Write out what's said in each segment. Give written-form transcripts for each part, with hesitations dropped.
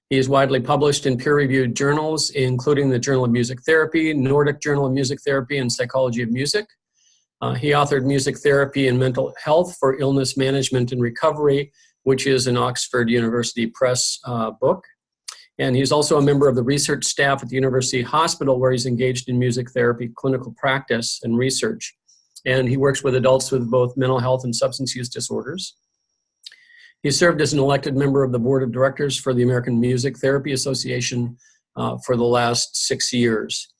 He is widely published in peer-reviewed journals, including the Journal of Music Therapy, Nordic Journal of Music Therapy, and Psychology of Music. He authored Music Therapy and Mental Health for Illness Management and Recovery, which is an Oxford University Press book. And he's also a member of the research staff at the University Hospital, where he's engaged in music therapy, clinical practice, and research. And he works with adults with both mental health and substance use disorders. He served as an elected member of the board of directors for the American Music Therapy Association for the last 6 years.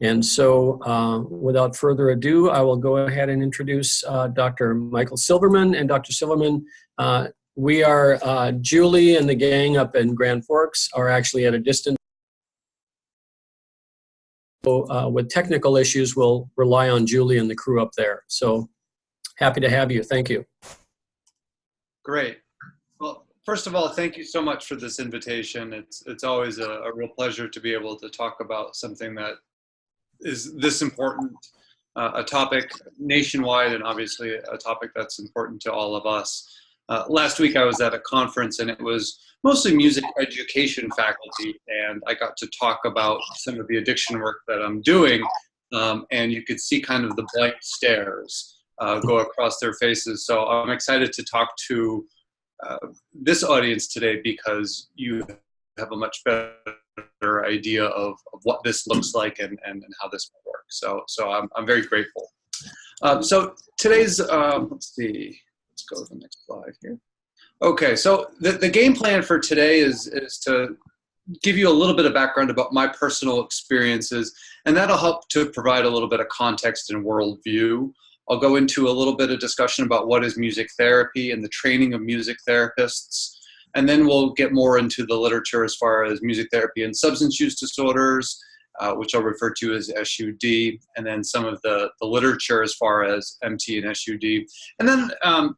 And so without further ado, I will go ahead and introduce Dr. Michael Silverman. And Dr. Silverman, we are, Julie and the gang up in Grand Forks are actually at a distance. So with technical issues, we'll rely on Julie and the crew up there. So happy to have you. Thank you. Great. Well, first of all, thank you so much for this invitation. It's always a real pleasure to be able to talk about something that is this important, a topic nationwide, and obviously a topic that's important to all of us. Last week I was at a conference, and it was mostly music education faculty, and I got to talk about some of the addiction work that I'm doing, and you could see kind of the blank stares go across their faces. So I'm excited to talk to this audience today, because you have a much better idea of what this looks like and how this will work. So I'm very grateful. So today's, let's see, let's go to the next slide here. Okay, so the game plan for today is to give you a little bit of background about my personal experiences, and that'll help to provide a little bit of context and worldview. I'll go into a little bit of discussion about what is music therapy and the training of music therapists. And then we'll get more into the literature as far as music therapy and substance use disorders, which I'll refer to as SUD, and then some of the literature as far as MT and SUD. And then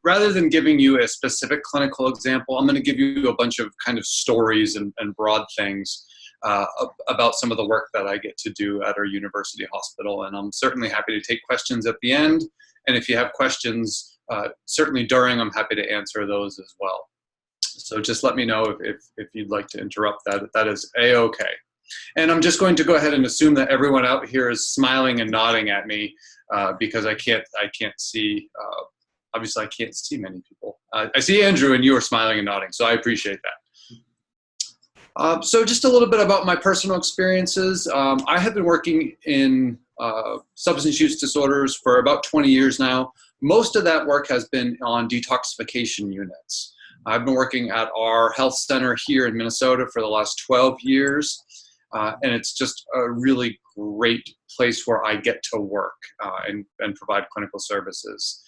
rather than giving you a specific clinical example, I'm going to give you a bunch of kind of stories and broad things about some of the work that I get to do at our university hospital. And I'm certainly happy to take questions at the end. And if you have questions, certainly during, I'm happy to answer those as well. So just let me know if you'd like to interrupt that. That is A-okay. And I'm just going to go ahead and assume that everyone out here is smiling and nodding at me because I can't see, obviously I can't see many people. I see Andrew, and you are smiling and nodding, so I appreciate that. So just a little bit about my personal experiences. I have been working in substance use disorders for about 20 years now. Most of that work has been on detoxification units. I've been working at our health center here in Minnesota for the last 12 years, and it's just a really great place where I get to work and provide clinical services.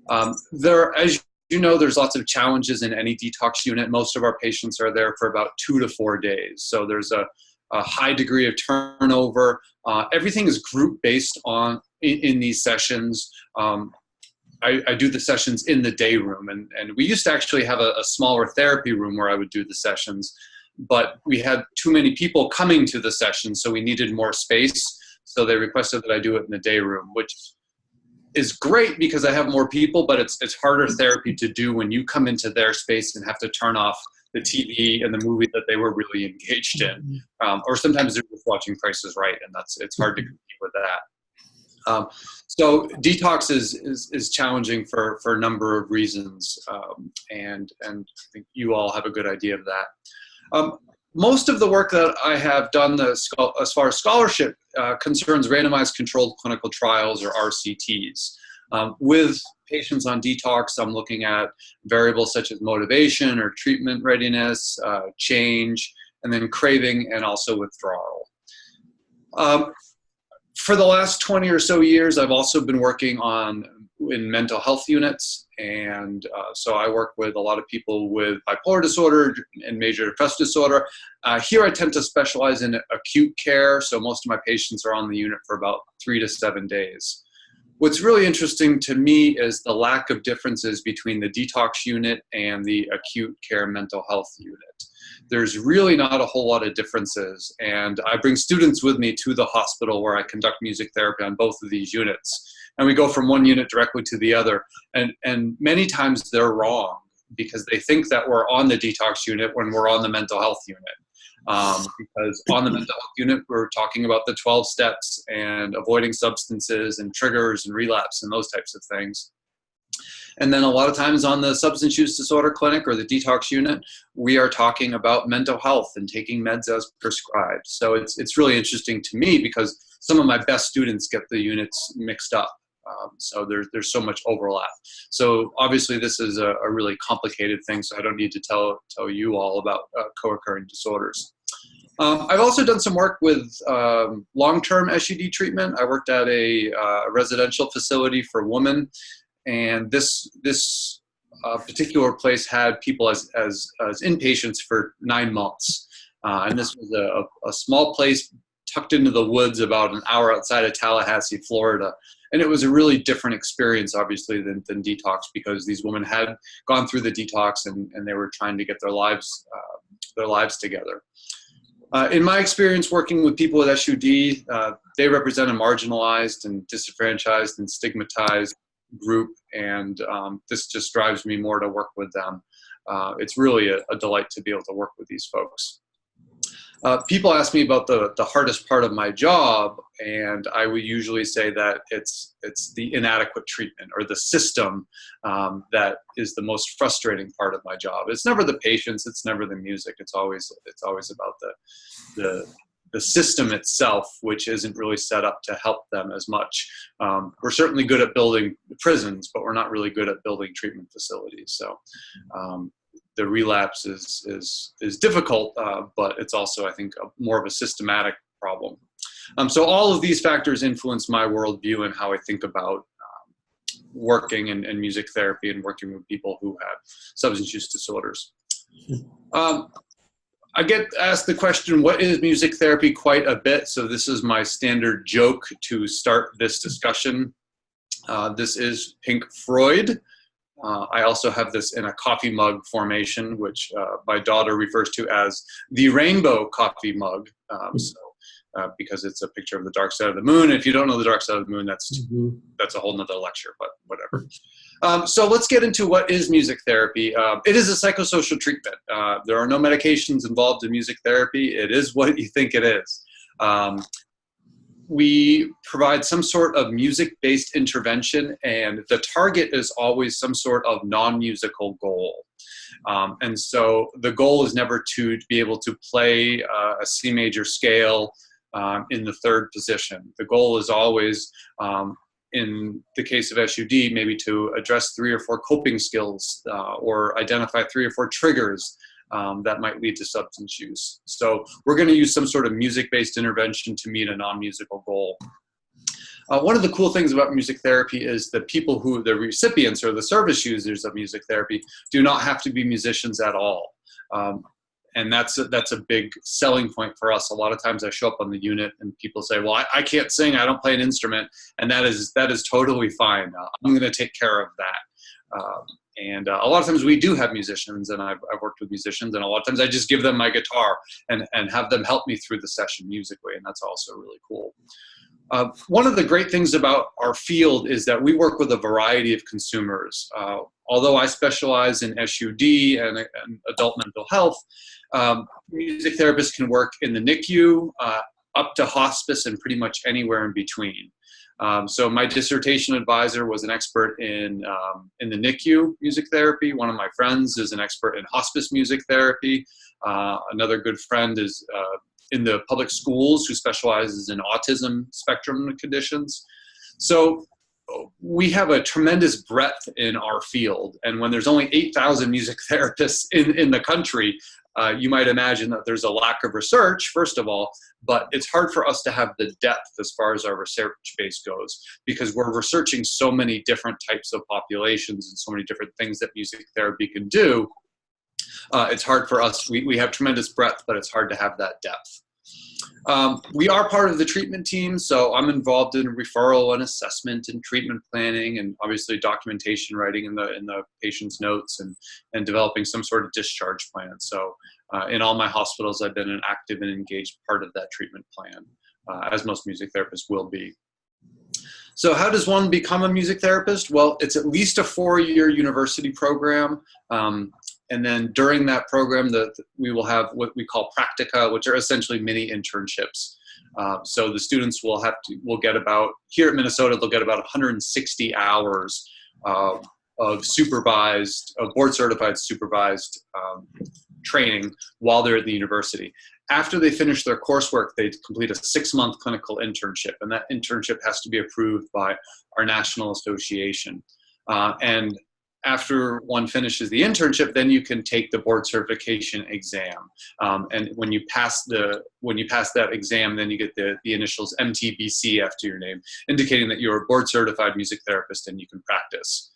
As you know, there's lots of challenges in any detox unit. Most of our patients are there for about 2 to 4 days, so there's a high degree of turnover. Everything is group-based in these sessions. I do the sessions in the day room, and we used to actually have a smaller therapy room where I would do the sessions, but we had too many people coming to the sessions, so we needed more space, so they requested that I do it in the day room, which is great because I have more people, but it's harder therapy to do when you come into their space and have to turn off the TV and the movie that they were really engaged in, or sometimes they're just watching Price is Right, and it's hard to compete with that. So detox is challenging for a number of reasons, and I think you all have a good idea of that. Most of the work that I have done as far as scholarship concerns randomized controlled clinical trials, or RCTs. With patients on detox, I'm looking at variables such as motivation or treatment readiness, change, and then craving, and also withdrawal. For the last 20 or so years, I've also been working in mental health units, and so I work with a lot of people with bipolar disorder and major depressive disorder. Here I tend to specialize in acute care, so most of my patients are on the unit for about 3 to 7 days. What's really interesting to me is the lack of differences between the detox unit and the acute care mental health unit. There's really not a whole lot of differences, and I bring students with me to the hospital where I conduct music therapy on both of these units, and we go from one unit directly to the other, and many times they're wrong because they think that we're on the detox unit when we're on the mental health unit. because on the mental health unit, we're talking about the 12 steps and avoiding substances and triggers and relapse and those types of things. And then a lot of times on the substance use disorder clinic or the detox unit, we are talking about mental health and taking meds as prescribed. So it's really interesting to me because some of my best students get the units mixed up. So there's so much overlap. So obviously this is a really complicated thing, so I don't need to tell you all about co-occurring disorders. I've also done some work with long-term SUD treatment. I worked at a residential facility for women, and this particular place had people as inpatients for 9 months. And this was a small place tucked into the woods about an hour outside of Tallahassee, Florida. And it was a really different experience, obviously, than detox, because these women had gone through the detox and they were trying to get their lives together. In my experience working with people with SUD, they represent a marginalized and disenfranchised and stigmatized group, and this just drives me more to work with them. It's really a delight to be able to work with these folks. People ask me about the hardest part of my job, and I would usually say that it's the inadequate treatment or the system that is the most frustrating part of my job. It's never the patients, it's never the music. It's always about the system itself, which isn't really set up to help them as much. We're certainly good at building prisons, but we're not really good at building treatment facilities. So the relapse is difficult, but it's also, I think, more of a systematic problem. So all of these factors influence my worldview and how I think about working in music therapy and working with people who have substance use disorders. I get asked the question, what is music therapy, quite a bit. So this is my standard joke to start this discussion. This is Pink Floyd. I also have this in a coffee mug formation, which my daughter refers to as the rainbow coffee mug. Because it's a picture of the dark side of the moon. If you don't know the dark side of the moon, that's a whole nother lecture, but whatever. So let's get into what is music therapy. It is a psychosocial treatment. There are no medications involved in music therapy. It is what you think it is. We provide some sort of music-based intervention, and the target is always some sort of non-musical goal. And so the goal is never to be able to play a C major scale in the third position. The goal is always, in the case of SUD, maybe to address 3 or 4 coping skills or identify 3 or 4 triggers that might lead to substance use. So we're going to use some sort of music-based intervention to meet a non-musical goal. One of the cool things about music therapy is that people who, the recipients or the service users of music therapy, do not have to be musicians at all. And that's a big selling point for us. A lot of times I show up on the unit and people say, well, I can't sing, I don't play an instrument. And that is totally fine. I'm going to take care of that. And a lot of times we do have musicians, and I've worked with musicians, and a lot of times I just give them my guitar and have them help me through the session musically, and that's also really cool. One of the great things about our field is that we work with a variety of consumers. Although I specialize in SUD and adult mental health, music therapists can work in the NICU, up to hospice, and pretty much anywhere in between. So my dissertation advisor was an expert in the NICU music therapy. One of my friends is an expert in hospice music therapy. Another good friend is in the public schools who specializes in autism spectrum conditions. So we have a tremendous breadth in our field. And when there's only 8,000 music therapists in the country, you might imagine that there's a lack of research, first of all, but it's hard for us to have the depth as far as our research base goes, because we're researching so many different types of populations and so many different things that music therapy can do. It's hard for us. We have tremendous breadth, but it's hard to have that depth. We are part of the treatment team, so I'm involved in referral and assessment and treatment planning, and obviously documentation writing in the patient's notes, and developing some sort of discharge plan. So in all my hospitals, I've been an active and engaged part of that treatment plan, as most music therapists will be. So how does one become a music therapist? Well, it's at least a 4-year university program. And then during that program, we will have what we call practica, which are essentially mini internships. So the students will get about, here at Minnesota, they'll get about 160 hours of board certified supervised training while they're at the university. After they finish their coursework, they complete a 6-month clinical internship, and that internship has to be approved by our national association. And after one finishes the internship, then you can take the board certification exam. And when you pass that exam, then you get the initials MTBC after your name, indicating that you're a board certified music therapist and you can practice.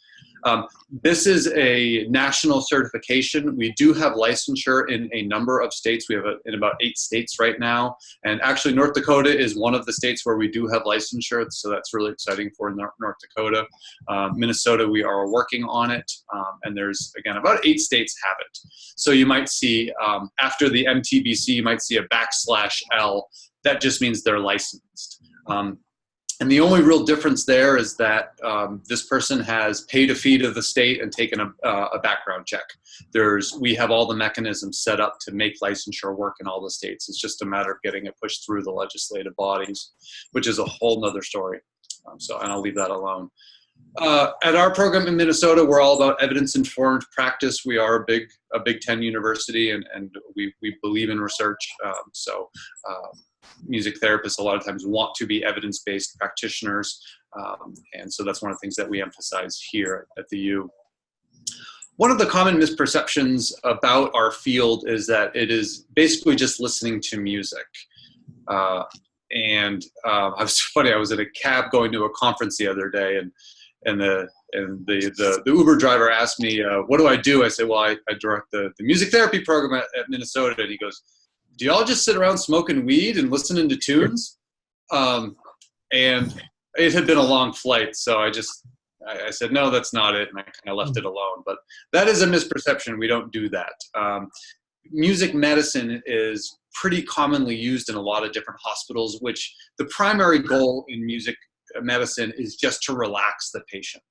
This is a national certification. We do have licensure in a number of states. We have in about 8 states right now. And actually North Dakota is one of the states where we do have licensure. So that's really exciting for North Dakota. Minnesota, we are working on it. And there's, again, about 8 states have it. So you might see, after the MTBC, you might see a /L. That just means they're licensed. And the only real difference there is that this person has paid a fee to the state and taken a background check. We have all the mechanisms set up to make licensure work in all the states. It's just a matter of getting it pushed through the legislative bodies, which is a whole nother story. And I'll leave that alone. At our program in Minnesota, we're all about evidence-informed practice. We are a Big Ten university, and we believe in research. Music therapists a lot of times want to be evidence-based practitioners, and so that's one of the things that we emphasize here at the U. One of the common misperceptions about our field is that it is basically just listening to music. I was in a cab going to a conference the other day, and the Uber driver asked me, what do I do? I said, well, I direct the music therapy program at Minnesota. And he goes, do y'all just sit around smoking weed and listening to tunes? And it had been a long flight, so I said, no, that's not it, and I kind of left it alone. But that is a misperception. We don't do that. Music medicine is pretty commonly used in a lot of different hospitals, which the primary goal in music medicine is just to relax the patient.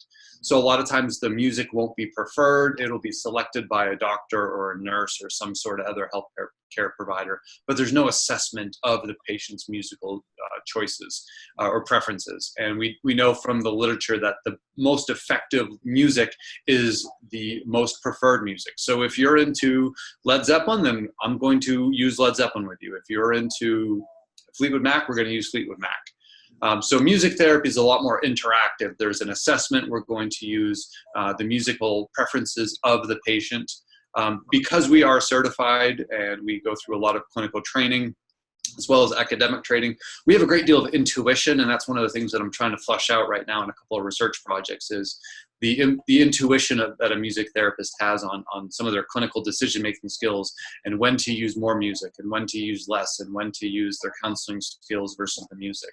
So a lot of times the music won't be preferred. It'll be selected by a doctor or a nurse or some sort of other health care provider, but there's no assessment of the patient's musical choices or preferences. And we know from the literature that the most effective music is the most preferred music. So if you're into Led Zeppelin, then I'm going to use Led Zeppelin with you. If you're into Fleetwood Mac, we're going to use Fleetwood Mac. So music therapy is a lot more interactive. There's an assessment. We're going to use the musical preferences of the patient. Because we are certified and we go through a lot of clinical training as well as academic training, we have a great deal of intuition, and that's one of the things that I'm trying to flush out right now in a couple of research projects is the intuition that a music therapist has on some of their clinical decision-making skills, and when to use more music and when to use less and when to use their counseling skills versus the music.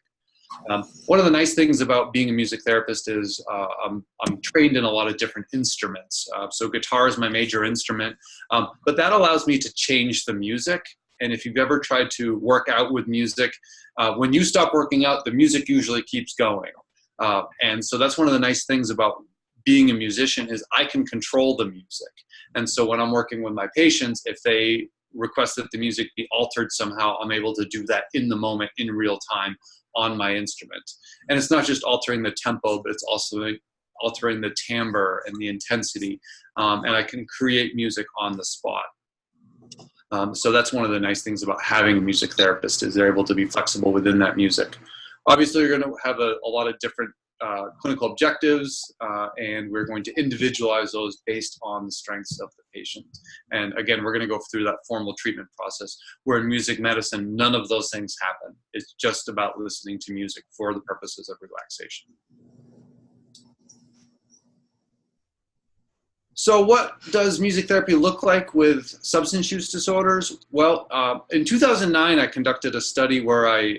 One of the nice things about being a music therapist is I'm trained in a lot of different instruments. So guitar is my major instrument, but that allows me to change the music. And if you've ever tried to work out with music, when you stop working out, the music usually keeps going. And so that's one of the nice things about being a musician is I can control the music. And so when I'm working with my patients, if they request that the music be altered somehow, I'm able to do that in the moment, in real time, on my instrument. And it's not just altering the tempo, but it's also altering the timbre and the intensity. And I can create music on the spot. So that's one of the nice things about having a music therapist is they're able to be flexible within that music. Obviously, you're going to have a lot of different clinical objectives, and we're going to individualize those based on the strengths of the patient. And again, we're going to go through that formal treatment process, where in music medicine, none of those things happen. It's just about listening to music for the purposes of relaxation. So what does music therapy look like with substance use disorders? Well, in 2009, I conducted a study where I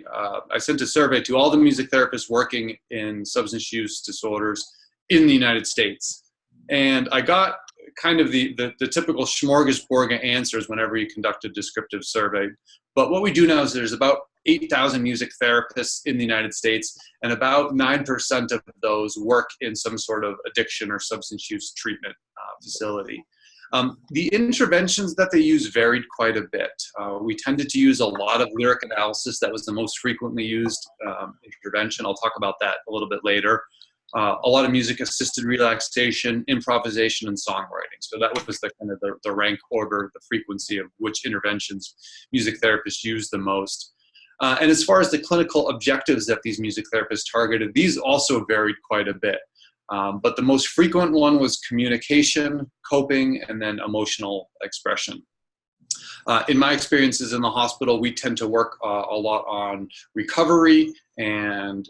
sent a survey to all the music therapists working in substance use disorders in the United States. And I got kind of the typical smorgasbord of answers whenever you conduct a descriptive survey. But what we do know is there's about 8,000 music therapists in the United States, and about 9% of those work in some sort of addiction or substance use treatment facility. The interventions that they used varied quite a bit. We tended to use a lot of lyric analysis. That was the most frequently used intervention. I'll talk about that a little bit later. A lot of music-assisted relaxation, improvisation, and songwriting. So that was the kind of the rank order, the frequency of which interventions music therapists used the most. And as far as the clinical objectives that these music therapists targeted, these also varied quite a bit. But the most frequent one was communication, coping, and then emotional expression. In my experiences in the hospital, we tend to work a lot on recovery, and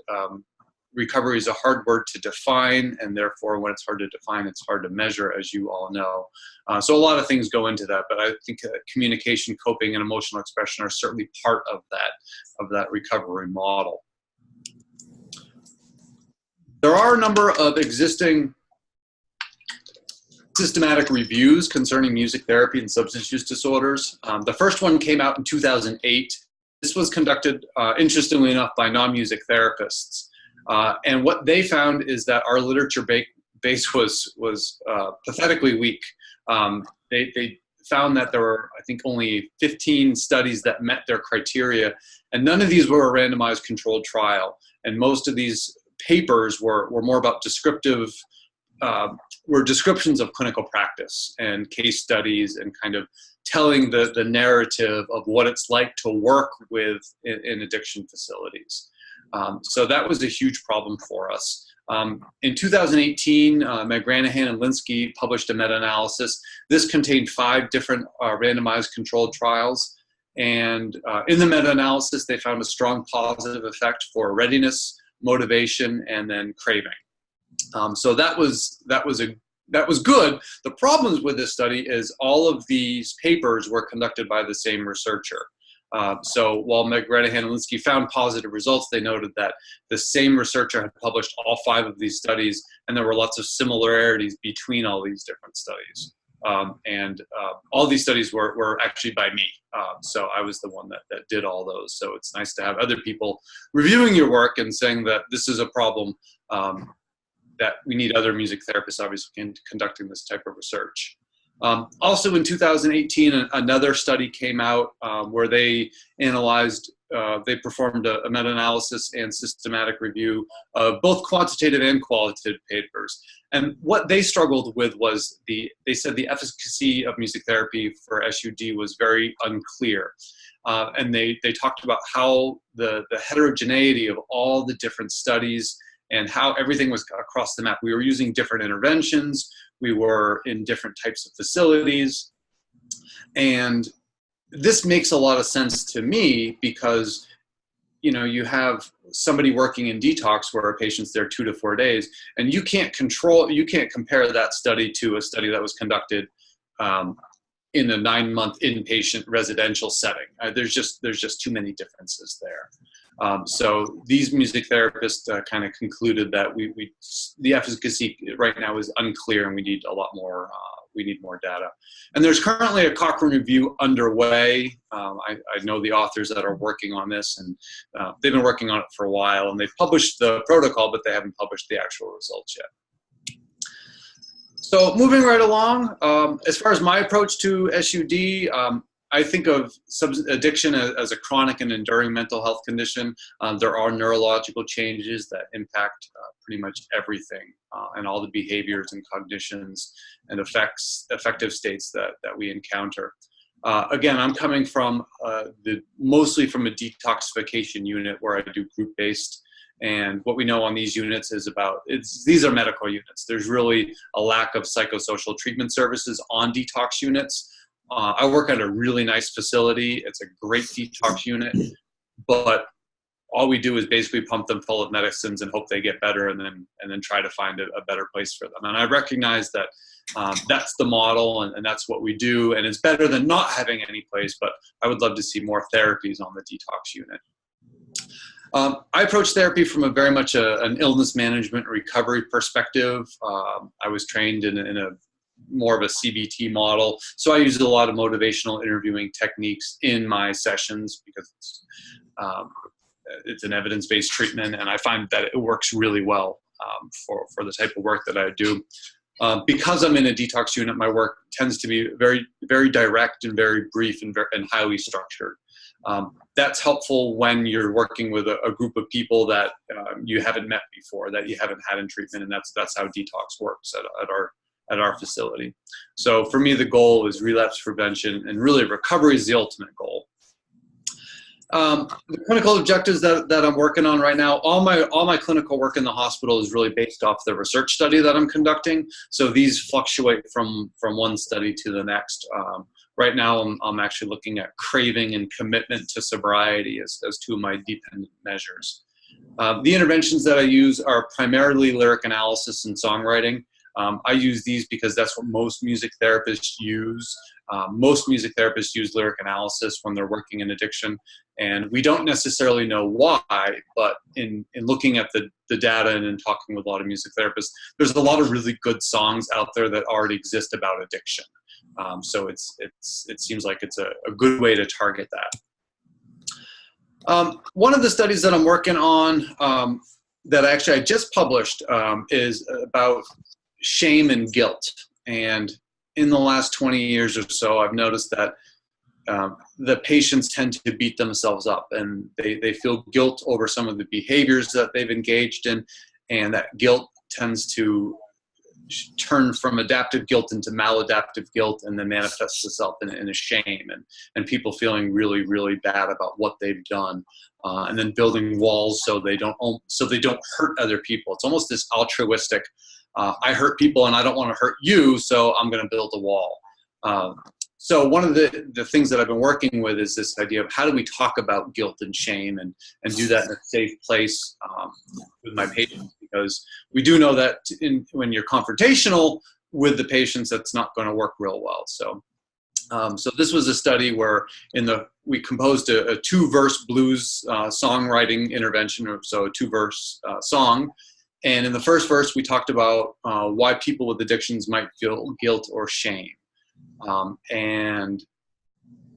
recovery is a hard word to define, and therefore when it's hard to define, it's hard to measure, as you all know. So a lot of things go into that, but I think communication, coping, and emotional expression are certainly part of that recovery model. There are a number of existing systematic reviews concerning music therapy and substance use disorders. The first one came out in 2008. This was conducted, interestingly enough, by non-music therapists. And what they found is that our literature base was pathetically weak. They found that there were, I think, only 15 studies that met their criteria, and none of these were a randomized controlled trial. And most of these papers were more about descriptions of clinical practice and case studies, and kind of telling the narrative of what it's like to work with in addiction facilities. So that was a huge problem for us. In 2018, McGranahan and Linsky published a meta-analysis. This contained 5 different randomized controlled trials. And in the meta-analysis, they found a strong positive effect for readiness, motivation, and then craving. So that was good. The problems with this study is all of these papers were conducted by the same researcher. So while McGranahan and Linsky found positive results, they noted that the same researcher had published all 5 of these studies, and there were lots of similarities between all these different studies. All these studies were actually by me. So I was the one that did all those. So it's nice to have other people reviewing your work and saying that this is a problem, that we need other music therapists, obviously, conducting this type of research. Also in 2018, another study came out where they analyzed, they performed a meta-analysis and systematic review of both quantitative and qualitative papers. And what they struggled with was they said the efficacy of music therapy for SUD was very unclear. And they talked about how the heterogeneity of all the different studies and how everything was across the map. We were using different interventions. We were in different types of facilities. And this makes a lot of sense to me because, you have somebody working in detox where a patient's there 2 to 4 days, and you can't compare that study to a study that was conducted in a 9-month inpatient residential setting. There's just too many differences there. So these music therapists kind of concluded that the efficacy right now is unclear, and we need a lot more. We need more data. And there's currently a Cochrane review underway. I know the authors that are working on this, and they've been working on it for a while. And they've published the protocol, but they haven't published the actual results yet. So moving right along, as far as my approach to SUD, I think of addiction as a chronic and enduring mental health condition. There are neurological changes that impact pretty much everything and all the behaviors and cognitions and affective states that we encounter. Again, I'm coming from mostly from a detoxification unit where I do group-based. And what we know on these units is these are medical units. There's really a lack of psychosocial treatment services on detox units. I work at a really nice facility. It's a great detox unit, but all we do is basically pump them full of medicines and hope they get better, and then try to find a better place for them. And I recognize that that's the model, and that's what we do, and it's better than not having any place, but I would love to see more therapies on the detox unit. I approach therapy from a very much an illness management recovery perspective. I was trained in a more of a CBT model. So I use a lot of motivational interviewing techniques in my sessions because it's an evidence-based treatment, and I find that it works really well for the type of work that I do. Because I'm in a detox unit, my work tends to be very, very direct and very brief and highly structured. That's helpful when you're working with a group of people that you haven't met before, that you haven't had in treatment, and that's how detox works at our facility. So for me, the goal is relapse prevention, and really recovery is the ultimate goal. The clinical objectives that I'm working on right now, all my clinical work in the hospital is really based off the research study that I'm conducting. So these fluctuate from one study to the next. Right now, I'm actually looking at craving and commitment to sobriety as two of my dependent measures. The interventions that I use are primarily lyric analysis and songwriting. I use these because that's what most music therapists use. Most music therapists use lyric analysis when they're working in addiction, and we don't necessarily know why, but in looking at the data and in talking with a lot of music therapists, there's a lot of really good songs out there that already exist about addiction. So it seems like it's a good way to target that. One of the studies that I'm working on that actually I just published is about shame and guilt. And in the last 20 years or so, I've noticed that the patients tend to beat themselves up, and they feel guilt over some of the behaviors that they've engaged in, and that guilt tends to turn from adaptive guilt into maladaptive guilt, and then manifests itself in a shame, and people feeling really, really bad about what they've done, and then building walls so they don't hurt other people. It's almost this altruistic, I hurt people and I don't want to hurt you, so I'm going to build a wall. So one of the things that I've been working with is this idea of how do we talk about guilt and shame and do that in a safe place with my patients, because we do know that when you're confrontational with the patients, that's not going to work real well. So this was a study where we composed a 2-verse blues songwriting intervention, or so a 2-verse song. And in the first verse, we talked about why people with addictions might feel guilt or shame. And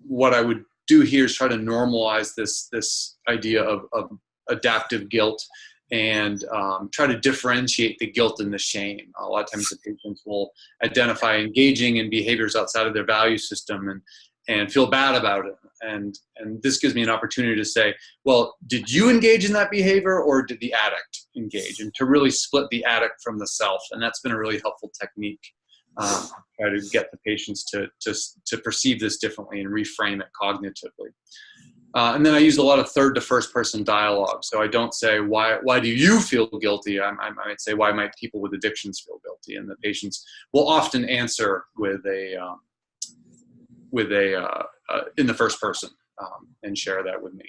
what I would do here is try to normalize this idea of adaptive guilt and try to differentiate the guilt and the shame. A lot of times the patients will identify engaging in behaviors outside of their value system and feel bad about it. And this gives me an opportunity to say, well, did you engage in that behavior, or did the addict engage? And to really split the addict from the self. And that's been a really helpful technique. Try to get the patients to perceive this differently and reframe it cognitively. And then I use a lot of third to first person dialogue. So I don't say, why do you feel guilty? I might say, why might people with addictions feel guilty? And the patients will often answer with in the first person and share that with me.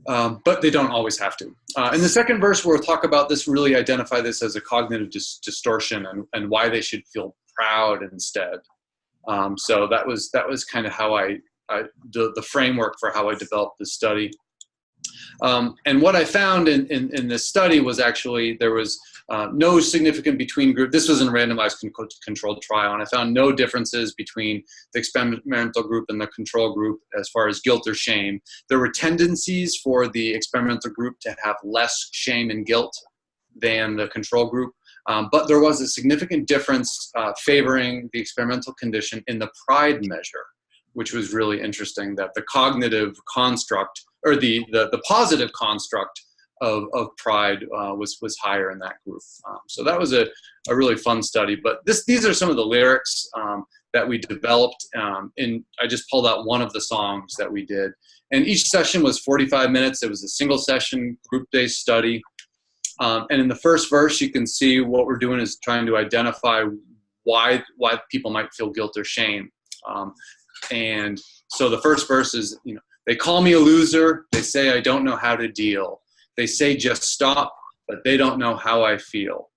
But they don't always have to. In the second verse, we'll talk about this, really identify this as a cognitive distortion and why they should feel proud instead. So that was kind of how the framework for how I developed this study. And what I found in this study was actually there was no significant between group. This was in a randomized controlled trial, and I found no differences between the experimental group and the control group as far as guilt or shame. There were tendencies for the experimental group to have less shame and guilt than the control group, but there was a significant difference favoring the experimental condition in the pride measure, which was really interesting, that the cognitive construct, or the positive construct of pride was higher in that group. So that was a really fun study. But these are some of the lyrics that we developed. I just pulled out one of the songs that we did. And each session was 45 minutes. It was a single session, group-based study. And in the first verse, you can see what we're doing is trying to identify why people might feel guilt or shame. And so the first verse is, they call me a loser. They say I don't know how to deal. They say just stop, but they don't know how I feel.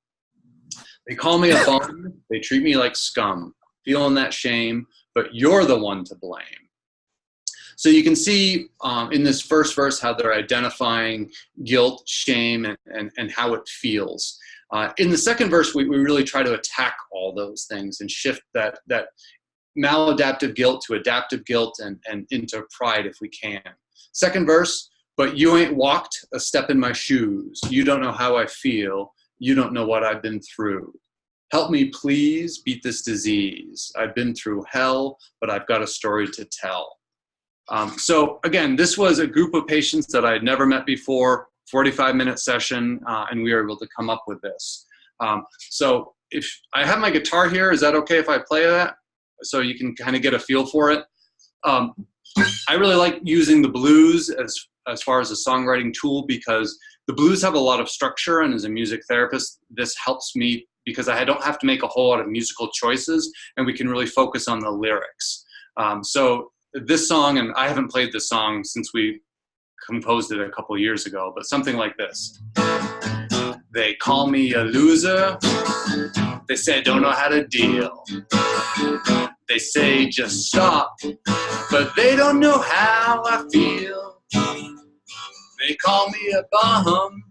They call me a bum. They treat me like scum. Feeling that shame, but you're the one to blame. So you can see in this first verse how they're identifying guilt, shame, and how it feels. In the second verse, we really try to attack all those things and shift that maladaptive guilt to adaptive guilt and into pride if we can. Second verse, but you ain't walked a step in my shoes. You don't know how I feel. You don't know what I've been through. Help me please beat this disease. I've been through hell, but I've got a story to tell. So again, this was a group of patients that I had never met before, 45-minute session, and we were able to come up with this. So if I have my guitar here, is that okay if I play that? So you can kind of get a feel for it. I really like using the blues as far as a songwriting tool, because the blues have a lot of structure, and as a music therapist, this helps me because I don't have to make a whole lot of musical choices, and we can really focus on the lyrics. So this song, and I haven't played this song since we composed it a couple years ago, but something like this. They call me a loser. They say I don't know how to deal. They say just stop, but they don't know how I feel. They call me a bum.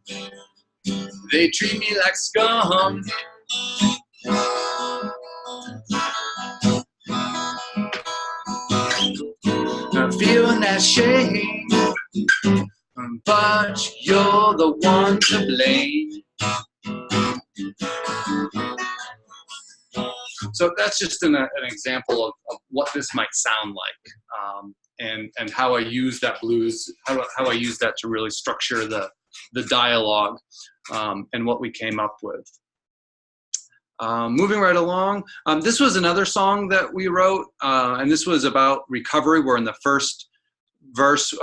They treat me like scum. I'm feeling that shame, but you're the one to blame. So that's just an example of what this might sound like, and how I use that blues, how I use that to really structure the dialogue, and what we came up with. Moving right along, this was another song that we wrote, and this was about recovery. We're in the first verse.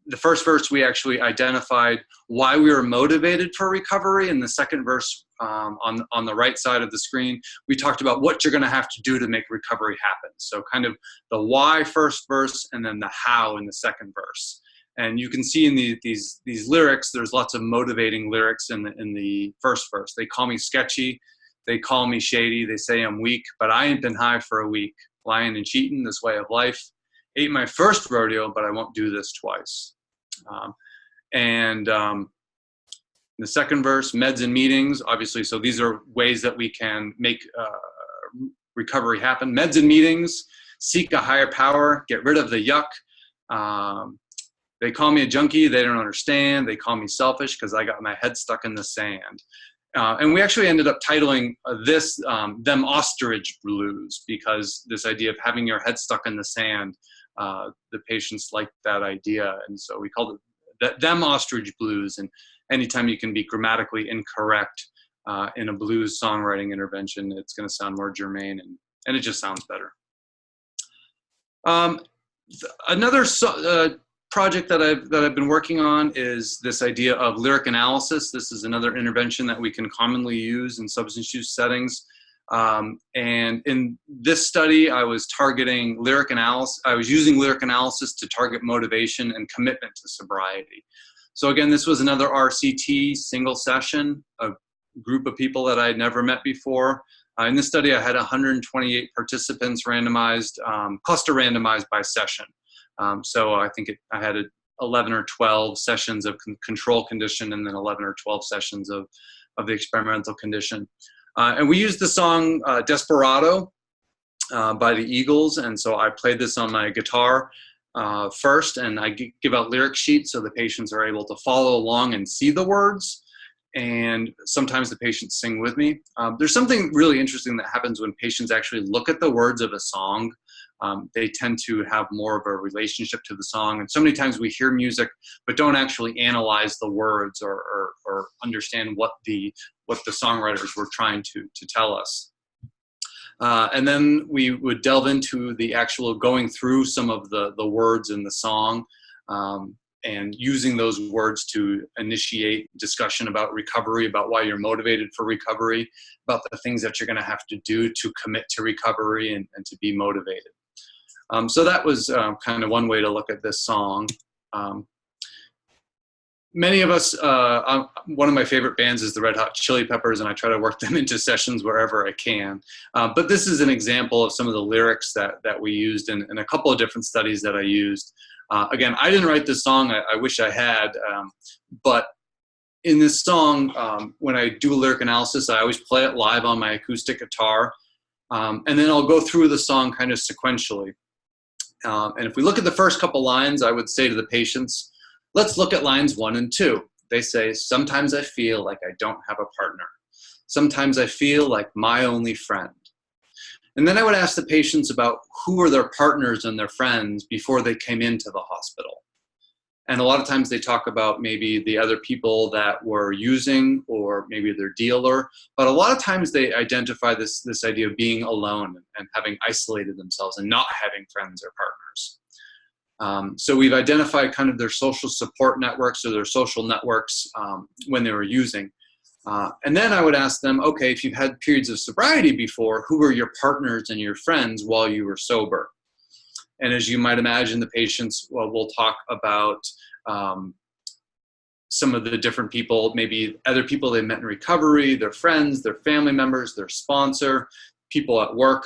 The first verse, we actually identified why we were motivated for recovery. In the second verse, on the right side of the screen, we talked about what you're going to have to do to make recovery happen. So kind of the why first verse, and then the how in the second verse. And you can see in these lyrics, there's lots of motivating lyrics in the first verse. They call me sketchy. They call me shady. They say I'm weak, but I ain't been high for a week. Lying and cheating, this way of life. Ate my first rodeo, but I won't do this twice. The second verse, meds and meetings, obviously. So these are ways that we can make recovery happen. Meds and meetings, seek a higher power, get rid of the yuck. They call me a junkie. They don't understand. They call me selfish because I got my head stuck in the sand. And we actually ended up titling this Them Ostrich Blues, because this idea of having your head stuck in the sand, the patients liked that idea. And so we called it Them Ostrich Blues. And anytime you can be grammatically incorrect in a blues songwriting intervention, it's going to sound more germane, and it just sounds better. Another project that I've been working on is this idea of lyric analysis. This is another intervention that we can commonly use in substance use settings. And in this study, I was targeting lyric analysis. I was using lyric analysis to target motivation and commitment to sobriety. So again, this was another RCT single session, a group of people that I had never met before. In this study, I had 128 participants randomized, cluster randomized by session. So I think I had 11 or 12 sessions of control condition, and then 11 or 12 sessions of the experimental condition. And we used the song Desperado by the Eagles. And so I played this on my guitar first, and I give out lyric sheets so the patients are able to follow along and see the words. And sometimes the patients sing with me. There's something really interesting that happens when patients actually look at the words of a song. They tend to have more of a relationship to the song. And so many times we hear music, but don't actually analyze the words or understand what the songwriters were trying to tell us. And then we would delve into the actual going through some of the words in the song, and using those words to initiate discussion about recovery, about why you're motivated for recovery, about the things that you're going to have to do to commit to recovery and to be motivated. So that was kind of one way to look at this song. Many of us, one of my favorite bands is the Red Hot Chili Peppers, and I try to work them into sessions wherever I can. But this is an example of some of the lyrics that we used in a couple of different studies that I used. Again, I didn't write this song. I wish I had. But in this song, when I do a lyric analysis, I always play it live on my acoustic guitar. And then I'll go through the song kind of sequentially. And if we look at the first couple lines, I would say to the patients, let's look at lines 1 and 2. They say, sometimes I feel like I don't have a partner. Sometimes I feel like my only friend. And then I would ask the patients about who were their partners and their friends before they came into the hospital. And a lot of times they talk about maybe the other people that were using or maybe their dealer. But a lot of times they identify this idea of being alone and having isolated themselves and not having friends or partners. So we've identified kind of their social support networks or their social networks when they were using. And then I would ask them, okay, if you've had periods of sobriety before, who were your partners and your friends while you were sober? And as you might imagine, the patients will talk about some of the different people, maybe other people they met in recovery, their friends, their family members, their sponsor, people at work.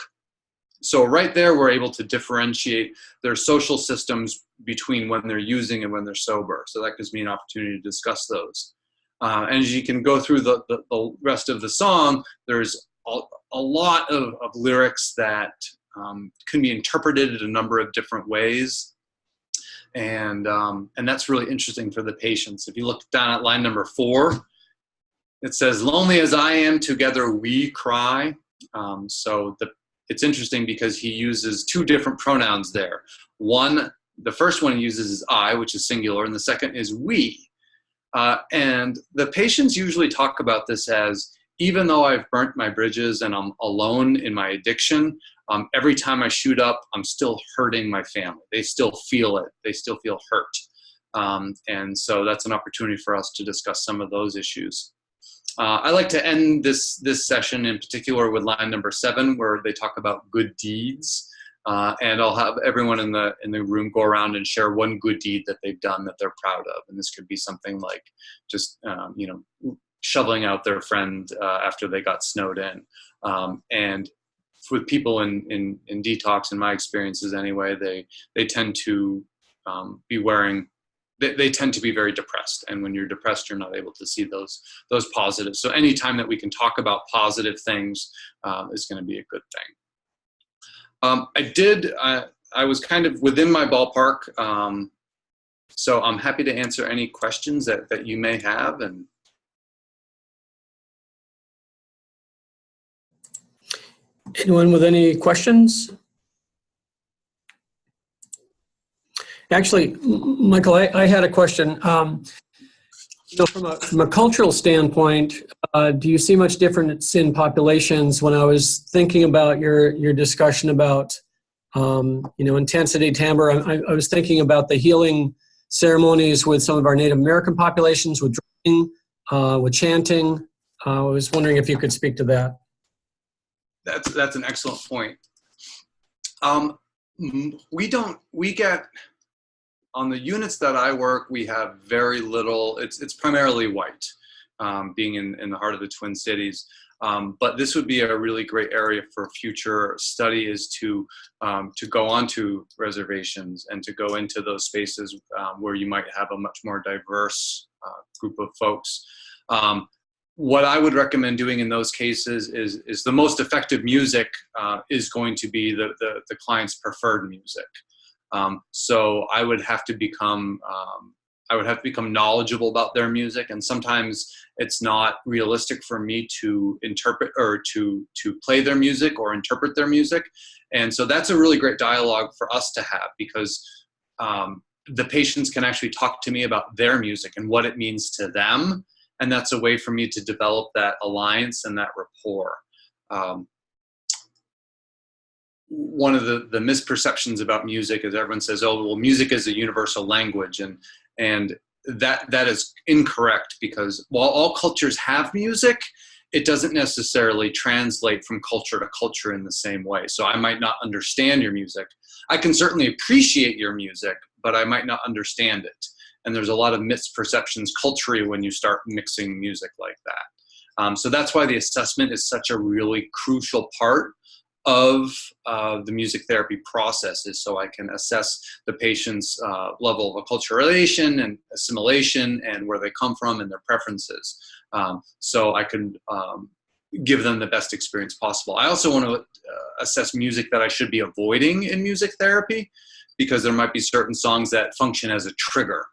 So right there, we're able to differentiate their social systems between when they're using and when they're sober. So that gives me an opportunity to discuss those. And as you can go through the rest of the song, there's a lot of lyrics that can be interpreted in a number of different ways. And that's really interesting for the patients. If you look down at line number 4, it says, "Lonely as I am, together we cry." It's interesting because he uses 2 different pronouns there. The first one he uses is I, which is singular, and the second is we. And the patients usually talk about this as, even though I've burnt my bridges and I'm alone in my addiction, every time I shoot up, I'm still hurting my family. They still feel it. They still feel hurt. And so that's an opportunity for us to discuss some of those issues. I like to end this session in particular with line number 7, where they talk about good deeds. And I'll have everyone in the room go around and share one good deed that they've done that they're proud of. And this could be something like just, shoveling out their friend after they got snowed in. And with people in detox, in my experiences anyway, they tend to be wearing, they tend to be very depressed. And when you're depressed, you're not able to see those positives. So anytime that we can talk about positive things is going to be a good thing. I was kind of within my ballpark. So I'm happy to answer any questions that you may have. And anyone with any questions? Actually, Michael, I had a question. From a cultural standpoint, do you see much difference in populations? When I was thinking about your discussion about, intensity, timbre, I was thinking about the healing ceremonies with some of our Native American populations, with drinking, with chanting. I was wondering if you could speak to that. That's an excellent point. We get, on the units that I work, we have very little, it's primarily white, being in the heart of the Twin Cities. But this would be a really great area for future study, is to go onto reservations and to go into those spaces where you might have a much more diverse group of folks. What I would recommend doing in those cases is the most effective music is going to be the client's preferred music. So I would have to become knowledgeable about their music, and sometimes it's not realistic for me to interpret or to play their music or interpret their music. And so that's a really great dialogue for us to have, because the patients can actually talk to me about their music and what it means to them. And that's a way for me to develop that alliance and that rapport. One of the misperceptions about music is everyone says, oh, well, music is a universal language. And that is incorrect, because while all cultures have music, it doesn't necessarily translate from culture to culture in the same way. So I might not understand your music. I can certainly appreciate your music, but I might not understand it. And there's a lot of misperceptions culturally when you start mixing music like that. So that's why the assessment is such a really crucial part of the music therapy process, is so I can assess the patient's level of acculturation and assimilation and where they come from and their preferences. So I can give them the best experience possible. I also want to assess music that I should be avoiding in music therapy, because there might be certain songs that function as a trigger.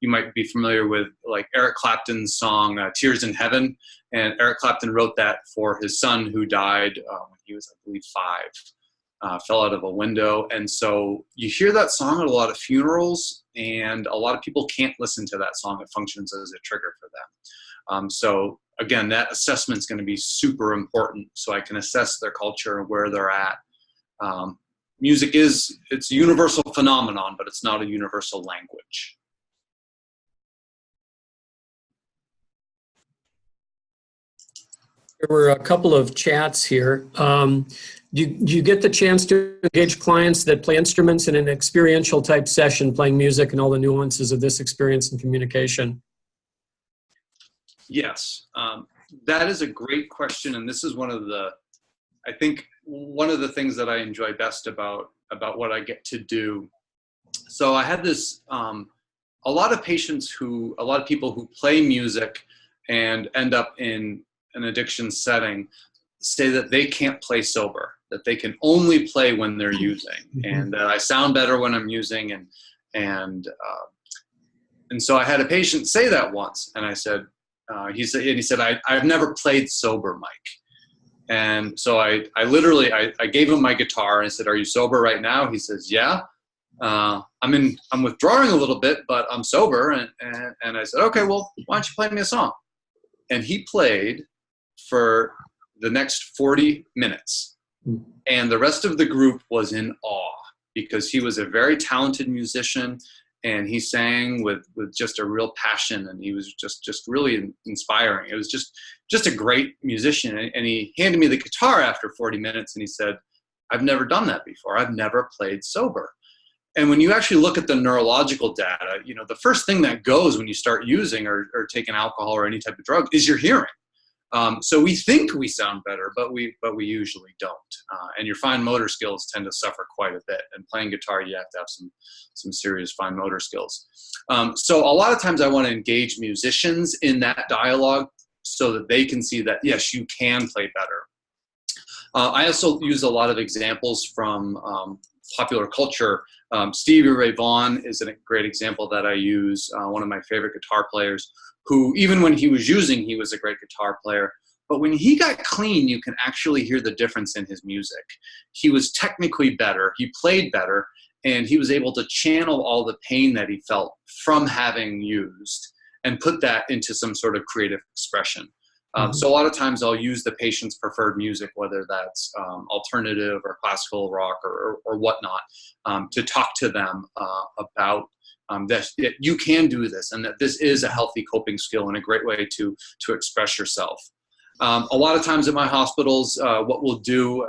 You might be familiar with like Eric Clapton's song Tears in Heaven, and Eric Clapton wrote that for his son who died when he was, I believe, 5, fell out of a window. And so you hear that song at a lot of funerals, and a lot of people can't listen to that song. It functions as a trigger for them. So again, that assessment is going to be super important, so I can assess their culture and where they're at. Music it's a universal phenomenon, but it's not a universal language. There were a couple of chats here. Do you get the chance to engage clients that play instruments in an experiential type session, playing music and all the nuances of this experience and communication? Yes, that is a great question, and this is I think one of the things that I enjoy best about what I get to do. So I had this, a lot of people who play music and end up in an addiction setting say that they can't play sober, that they can only play when they're using, and that I sound better when I'm using, and so I had a patient say that once, and I said, he said, I've never played sober, Mike. And so I literally gave him my guitar and I said, are you sober right now? He says, yeah. I'm withdrawing a little bit, but I'm sober. And I said, okay, well, why don't you play me a song? And he played for the next 40 minutes. And the rest of the group was in awe because he was a very talented musician, and he sang with just a real passion, and he was just really inspiring. It was just a great musician. And he handed me the guitar after 40 minutes and he said, I've never done that before. I've never played sober. And when you actually look at the neurological data, the first thing that goes when you start using or taking alcohol or any type of drug is your hearing. So we think we sound better, but we usually don't. And your fine motor skills tend to suffer quite a bit. And playing guitar, you have to have some serious fine motor skills. So a lot of times I want to engage musicians in that dialogue so that they can see that, yes, you can play better. I also use a lot of examples from popular culture. Stevie Ray Vaughan is a great example that I use, one of my favorite guitar players, who even when he was using, he was a great guitar player. But when he got clean, you can actually hear the difference in his music. He was technically better, he played better, and he was able to channel all the pain that he felt from having used and put that into some sort of creative expression. So a lot of times I'll use the patient's preferred music, whether that's alternative or classical rock or whatnot, to talk to them about that you can do this, and that this is a healthy coping skill and a great way to express yourself. A lot of times at my hospitals, what we'll do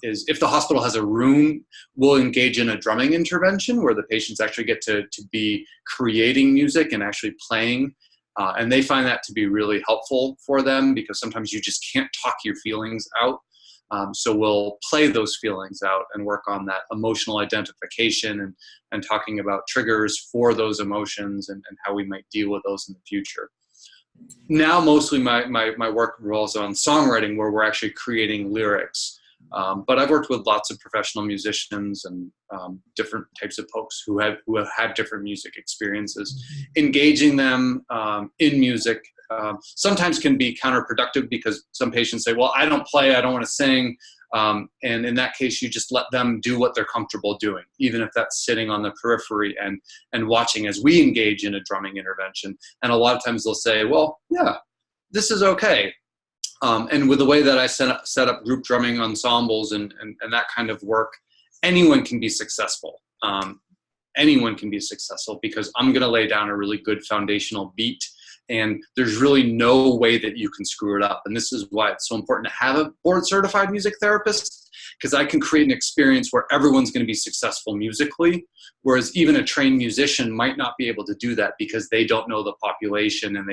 is, if the hospital has a room, we'll engage in a drumming intervention where the patients actually get to be creating music and actually playing. And they find that to be really helpful for them because sometimes you just can't talk your feelings out. So we'll play those feelings out and work on that emotional identification and talking about triggers for those emotions and how we might deal with those in the future. Now, mostly my work revolves on songwriting, where we're actually creating lyrics. But I've worked with lots of professional musicians and different types of folks who have had different music experiences. Engaging them in music sometimes can be counterproductive because some patients say, well, I don't play, I don't want to sing. And in that case, you just let them do what they're comfortable doing, even if that's sitting on the periphery and watching as we engage in a drumming intervention. And a lot of times they'll say, well, yeah, this is okay. And with the way that I set up group drumming ensembles and that kind of work, anyone can be successful. Anyone can be successful because I'm going to lay down a really good foundational beat, and there's really no way that you can screw it up. And this is why it's so important to have a board-certified music therapist, because I can create an experience where everyone's going to be successful musically, whereas even a trained musician might not be able to do that because they don't know the population and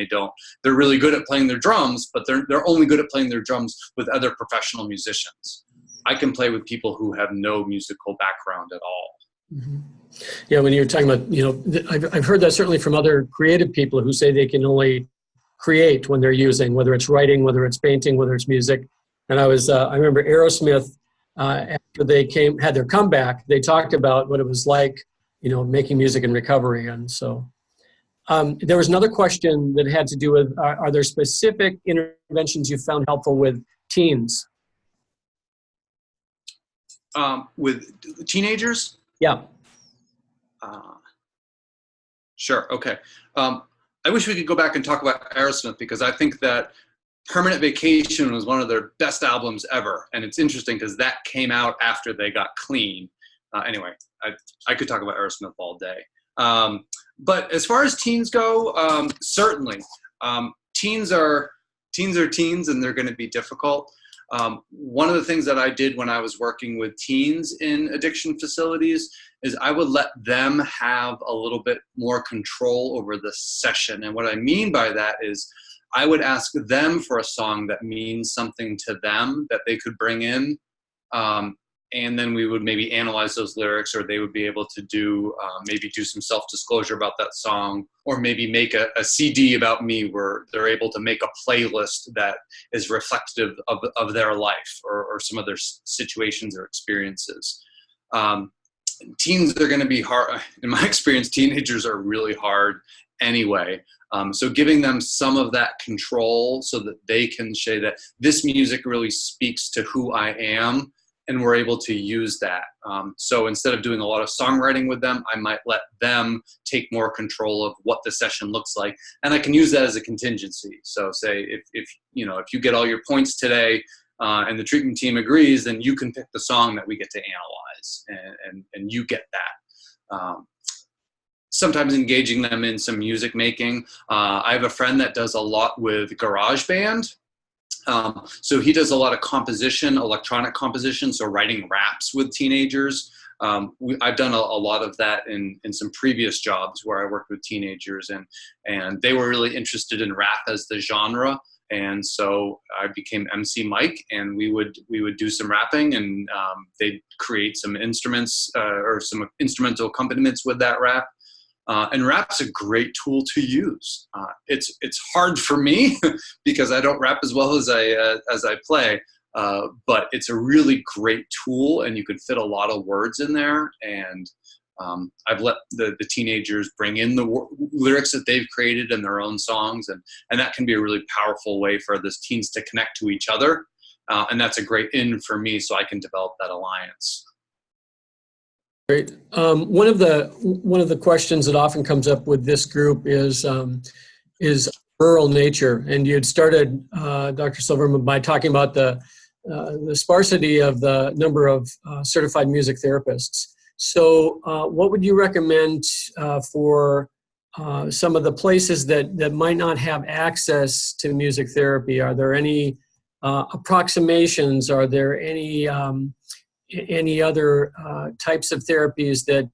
they're really good at playing their drums, but they're only good at playing their drums with other professional musicians. I can play with people who have no musical background at all. Mm-hmm. Yeah, when you're talking about, I've heard that certainly from other creative people who say they can only create when they're using, whether it's writing, whether it's painting, whether it's music. And I remember Aerosmith they had their comeback, they talked about what it was like, making music in recovery. And so there was another question that had to do with, are there specific interventions you found helpful with teens? With teenagers? Yeah. Sure. Okay. I wish we could go back and talk about Aerosmith, because I think that Permanent Vacation was one of their best albums ever. And it's interesting because that came out after they got clean. Anyway, I could talk about Aerosmith all day. But as far as teens go, certainly. Teens are teens, and they're going to be difficult. One of the things that I did when I was working with teens in addiction facilities is I would let them have a little bit more control over the session. And what I mean by that is I would ask them for a song that means something to them that they could bring in. And then we would maybe analyze those lyrics, or they would be able to maybe do some self-disclosure about that song, or maybe make a CD about me where they're able to make a playlist that is reflective of their life or some of their situations or experiences. Teens are going to be hard. In my experience, teenagers are really hard anyway. So giving them some of that control so that they can say that this music really speaks to who I am, and we're able to use that. So instead of doing a lot of songwriting with them, I might let them take more control of what the session looks like. And I can use that as a contingency. So say if you get all your points today and the treatment team agrees, then you can pick the song that we get to analyze, and you get that. Sometimes engaging them in some music making. I have a friend that does a lot with GarageBand. So he does a lot of composition, electronic composition, so writing raps with teenagers. I've done a lot of that in some previous jobs where I worked with teenagers, and they were really interested in rap as the genre. And so I became MC Mike, and we would do some rapping, and they'd create some instruments or some instrumental accompaniments with that rap. And rap's a great tool to use. It's hard for me because I don't rap as well as I play, but it's a really great tool, and you can fit a lot of words in there. And I've let the teenagers bring in the lyrics that they've created in their own songs, and that can be a really powerful way for the teens to connect to each other. And that's a great in for me, so I can develop that alliance. Great. One of the questions that often comes up with this group is rural nature, and you had started, Dr. Silverman, by talking about the sparsity of the number of certified music therapists. So, what would you recommend for some of the places that might not have access to music therapy? Are there any approximations? Are there any other types of therapies that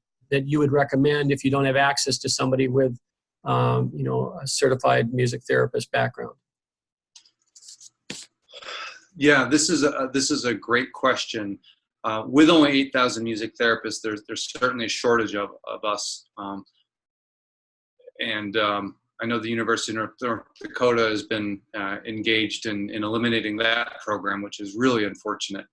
you would recommend if you don't have access to somebody with, a certified music therapist background? Yeah, this is a great question. With only 8,000 music therapists, there's certainly a shortage of us. And I know the University of North Dakota has been engaged in eliminating that program, which is really unfortunate.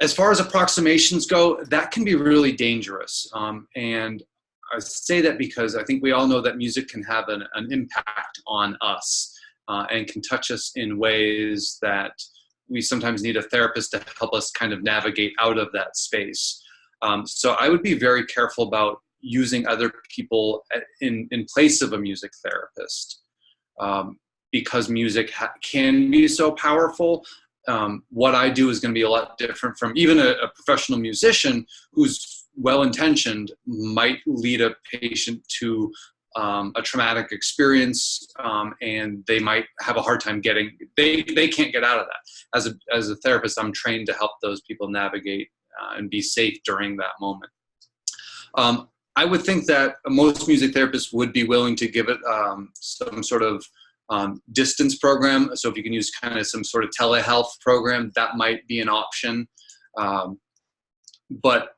As far as approximations go, that can be really dangerous. And I say that because I think we all know that music can have an impact on us and can touch us in ways that we sometimes need a therapist to help us kind of navigate out of that space. So I would be very careful about using other people in place of a music therapist because music can be so powerful. What I do is going to be a lot different from even a professional musician who's well-intentioned might lead a patient to a traumatic experience, and they might have a hard time they can't get out of that. As a therapist, I'm trained to help those people navigate and be safe during that moment. I would think that most music therapists would be willing to give it some sort of distance program. So if you can use kind of some sort of telehealth program, that might be an option. But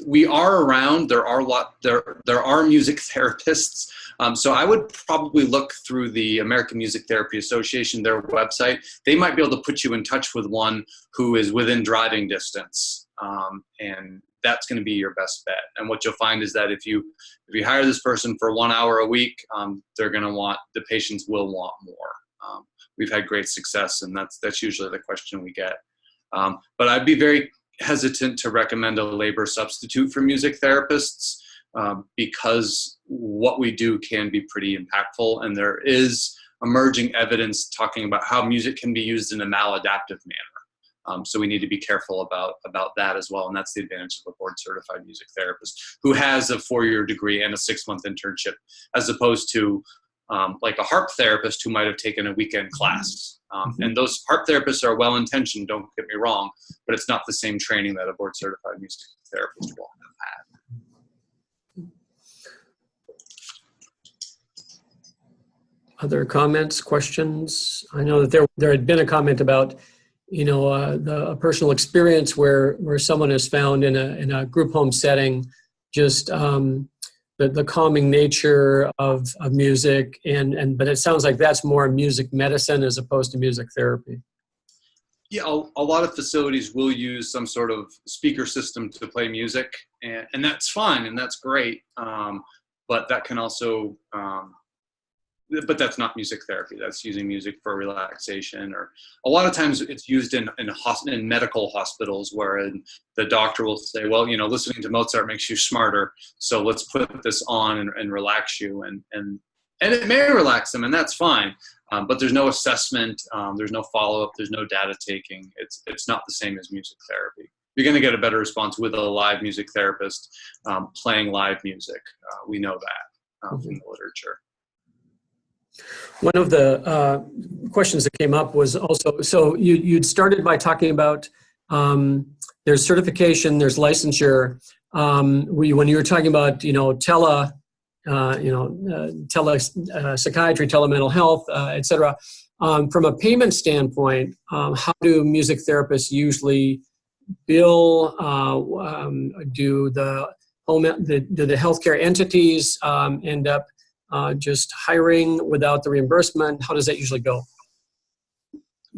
we are around. There are music therapists. So I would probably look through the American Music Therapy Association, their website. They might be able to put you in touch with one who is within driving distance, and that's going to be your best bet. And what you'll find is that if you hire this person for 1 hour a week, the patients will want more. We've had great success, and that's usually the question we get. But I'd be very hesitant to recommend a labor substitute for music therapists, because what we do can be pretty impactful, and there is emerging evidence talking about how music can be used in a maladaptive manner. So we need to be careful about that as well, and that's the advantage of a board-certified music therapist who has a 4-year degree and a 6-month internship, as opposed to like a harp therapist who might have taken a weekend class. And those harp therapists are well-intentioned, don't get me wrong, but it's not the same training that a board-certified music therapist will have had. Other comments, questions? I know that there had been a comment about, a personal experience where someone is found in a group home setting, just the calming nature of music, but it sounds like that's more music medicine as opposed to music therapy. Yeah, a lot of facilities will use some sort of speaker system to play music, and that's fine and that's great. But that can also, but that's not music therapy. That's using music for relaxation, or a lot of times it's used in medical hospitals, wherein the doctor will say, well, listening to Mozart makes you smarter, so let's put this on and relax you, and it may relax them, and that's fine. But there's no assessment, there's no follow-up, there's no data taking. It's not the same as music therapy. You're going to get a better response with a live music therapist playing live music. We know that from the literature. One of the questions that came up was also, so you'd started by talking about there's certification, there's licensure. When you were talking about, psychiatry, telemental health, et cetera, from a payment standpoint, how do music therapists usually bill? Do the healthcare entities end up just hiring without the reimbursement? How does that usually go?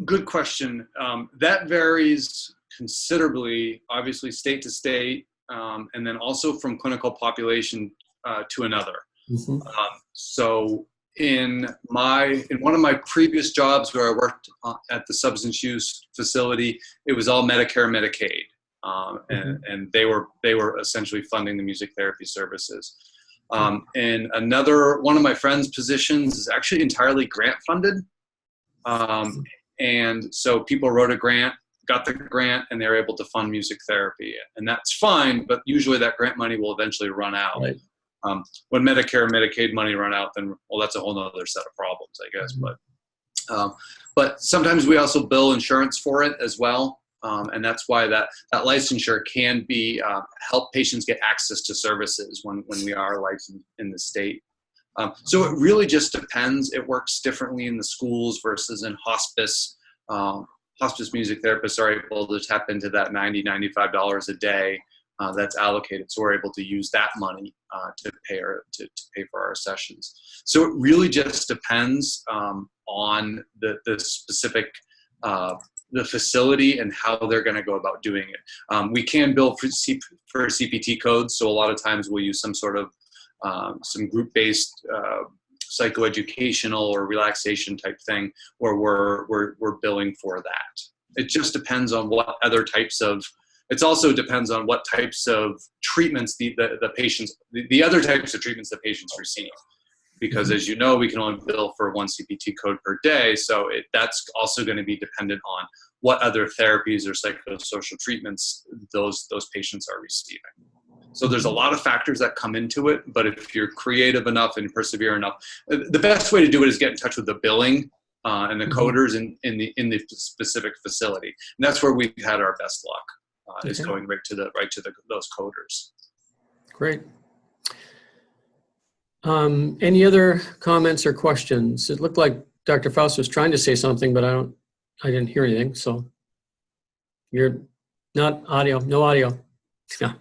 Good question. That varies considerably, obviously state to state, and then also from clinical population to another. So in one of my previous jobs where I worked at the substance use facility, it was all Medicare, Medicaid, and they were essentially funding the music therapy services. And one of my friend's positions is actually entirely grant funded. And so people wrote a grant, got the grant, and they're able to fund music therapy. And that's fine, but usually that grant money will eventually run out. Right. When Medicare and Medicaid money run out, then, well, that's a whole other set of problems, I guess. But sometimes we also bill insurance for it as well. And that's why that licensure can be help patients get access to services when we are licensed in the state. So it really just depends. It works differently in the schools versus in hospice. Hospice music therapists are able to tap into that $90, $95 a day that's allocated. So we're able to use that money to pay for our sessions. So it really just depends on the specific the facility and how they're going to go about doing it. We can bill for CPT codes, so a lot of times we'll use some sort of some group-based psychoeducational or relaxation type thing where we're billing for that. It just depends on what other types of. It also depends on what types of treatments the other types of treatments the patients receive. Because as you know, we can only bill for one CPT code per day. So that's also going to be dependent on what other therapies or psychosocial treatments those patients are receiving. So there's a lot of factors that come into it, but if you're creative enough and persevere enough, the best way to do it is get in touch with the billing and the coders in the specific facility. And that's where we've had our best luck, is going right to those coders. Great. Any other comments or questions? It looked like Dr. Faust was trying to say something, but I didn't hear anything. So you're not audio, no audio. Yeah.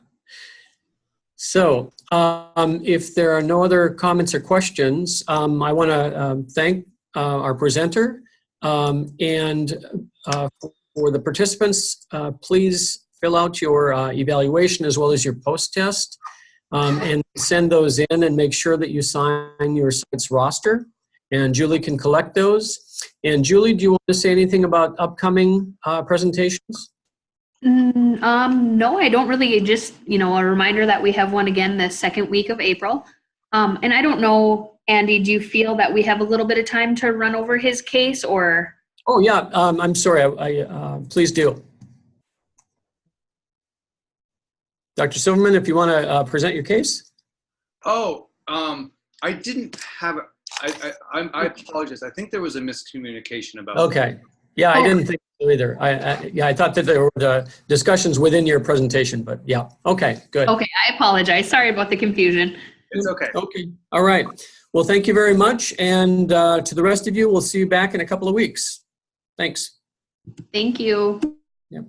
So if there are no other comments or questions, I want to thank our presenter. And for the participants, please fill out your evaluation as well as your post-test and send those in and make sure that you sign your site's roster. And Julie can collect those. And Julie, do you want to say anything about upcoming presentations? No, I don't really. Just, a reminder that we have one again the second week of April. And I don't know, Andy, do you feel that we have a little bit of time to run over his case or? Oh, yeah. I'm sorry. Please do. Dr. Silverman, if you want to present your case. Oh, I didn't have, I apologize. I think there was a miscommunication about Okay. Yeah, I didn't think so either. I thought that there were discussions within your presentation, but yeah. Okay, good. Okay, I apologize. Sorry about the confusion. It's okay. Okay. All right. Well, thank you very much. And to the rest of you, we'll see you back in a couple of weeks. Thanks. Thank you. Yep.